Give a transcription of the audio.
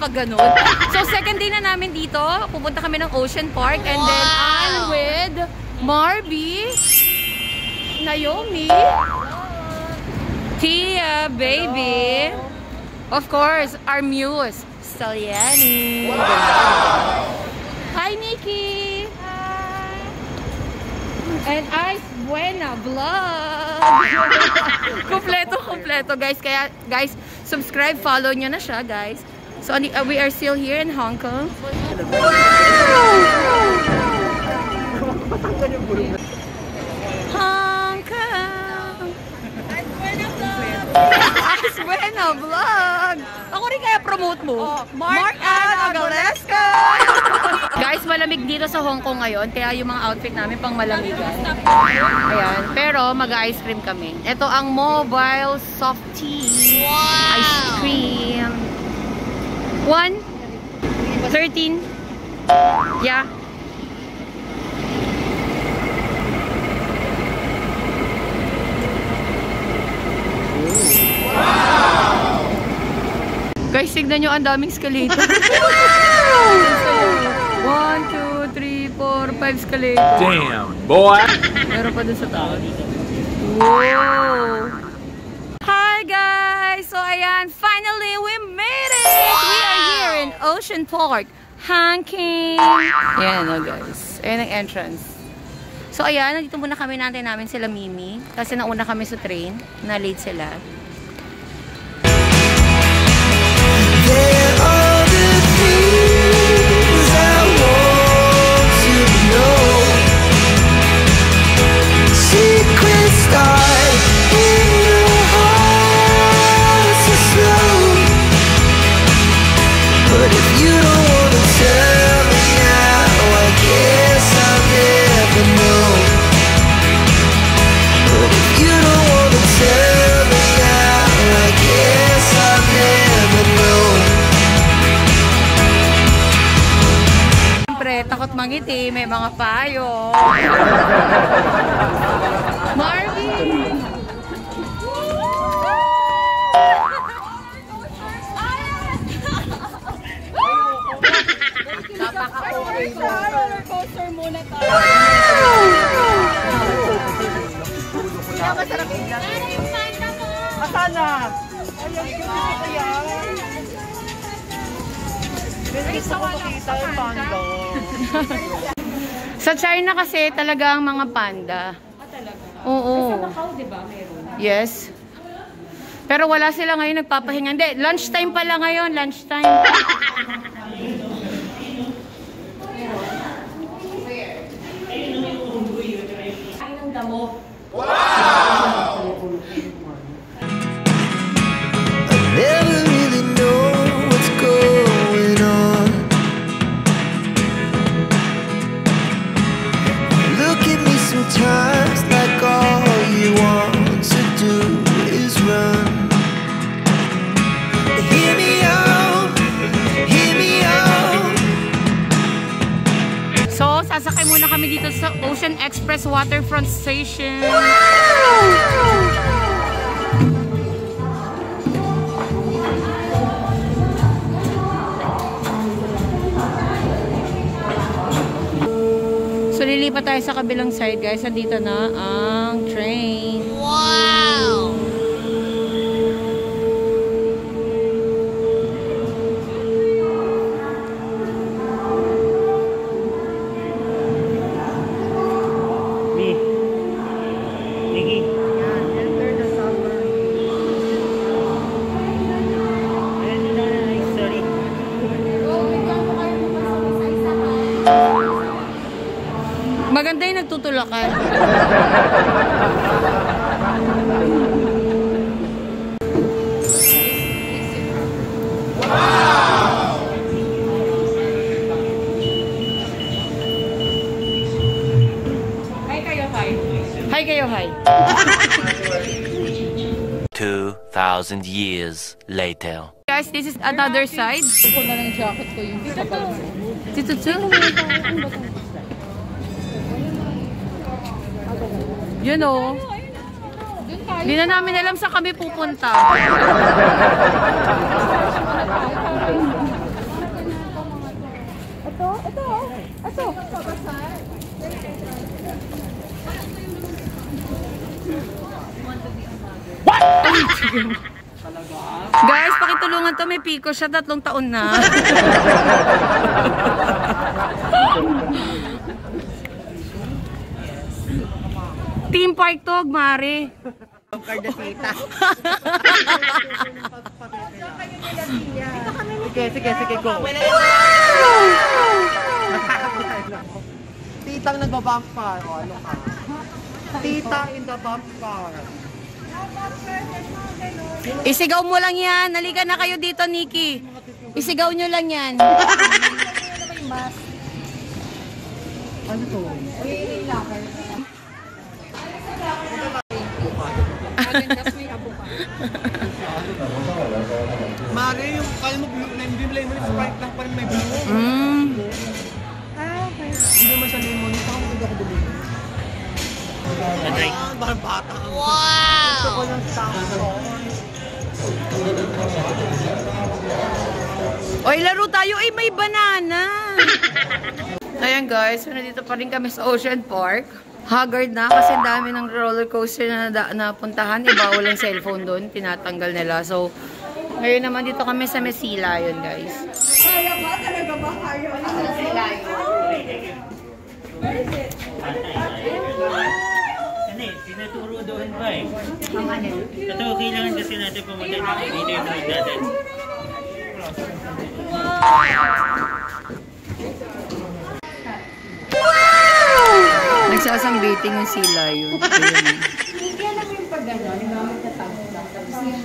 pag ganun. So, second day na namin dito. Pupunta kami ng Ocean Park. And then, I'm with Marby, Naomi, Tia, baby. Of course, our muse, Staliani. Hi, Nikki. Hi. And Ice Buena Vlog. Kompleto, guys. Kaya, guys, subscribe, follow nyo na siya, guys. So, we are still here in Hong Kong. Hong Kong. Ice Buena Vlog. Ako rin kaya promote mo. Mark Ann Agalesca. Guys, malamig dito sa Hong Kong ngayon. Kaya yung mga outfit namin pang malamig. Ayan. Pero mag-ice cream kami. Ito ang Mobile Soft Tea. Ice cream. 1.13. Yeah. Guys, tignan nyo, ang daming escalator. 1, 2, 3, 4, 5 escalator. Damn, boy! Meron pa dun sa taon. Wow! Hi guys! So ayan, finally we made it! We are here in Ocean Park, Hong Kong. Ayan o guys. Ayan ang entrance. So ayan, nandito muna kami, natin namin sila Mimi. Kasi nauna kami sa train, na late sila. Takot mangiti, may mga payo. Marvin! Napaka-okay mo. Roller coaster muna tayo. Masarap lang. Asana? Ayan, kaya. Gusto ko makita yung panda. Sa China kasi talaga ang mga panda. Ah, talaga? Oo. Sa Macau, di ba? Meron. Yes. Pero wala sila ngayon nagpapahinga. Hindi, lunchtime pala ngayon. Lunchtime. Ay, ng damo. Wow! Sometimes like all you want to do is run. Hear me out, hear me out. So, sasakay muna kami dito sa Ocean Express Waterfront Station. So, lilipat tayo sa kabilang side, guys. Dito na ang train. Wow! Me. Nikki. Enter the submarine. Sorry. Maganda yung nagtutulakan. Wow! Hi kayo, hi. Hi kayo, hi. 2,000 years later. Guys, this is another side. Ito na lang yung jacket ko yung kapal. Dito, you know, hindi na namin alam saan kami pupunta. Guys, pakitulungan to. May piko siya. 3 taon na. Team Park to, Mari. Sige, go. Titang nagbabump car. O, ano ka? Tita in the bump car. Isigaw mo lang yan. Halika na kayo dito, Nikki. Isigaw nyo lang yan. Ano to? Mari, yung kaya mo bimlay mo, Sprite lang pa rin may blue. Hindi naman siya lemon. Saka mo ako bumili. Bakit bata? Wow! Gusto ko ng sample. Oy, laro tayo. Ay, may banana. Ayan guys, so nandito pa rin kami sa Ocean Park. Haggard na kasi dami ng roller coaster na napuntahan. Bawal ang cellphone doon. Tinatanggal nila. So, ngayon naman dito kami sa Mesila yun guys. Kaya ba? Talaga ba kayo? Mesila yun. Ano eh, tinaturo doon pa eh. Ito, kailangan kasi natin pumunta dito. Dito yung food natin. Nagsasambiting yung sila yun. Hindi alam mo yung pag gano'n, yung mga magtatapos lang. Tapos niya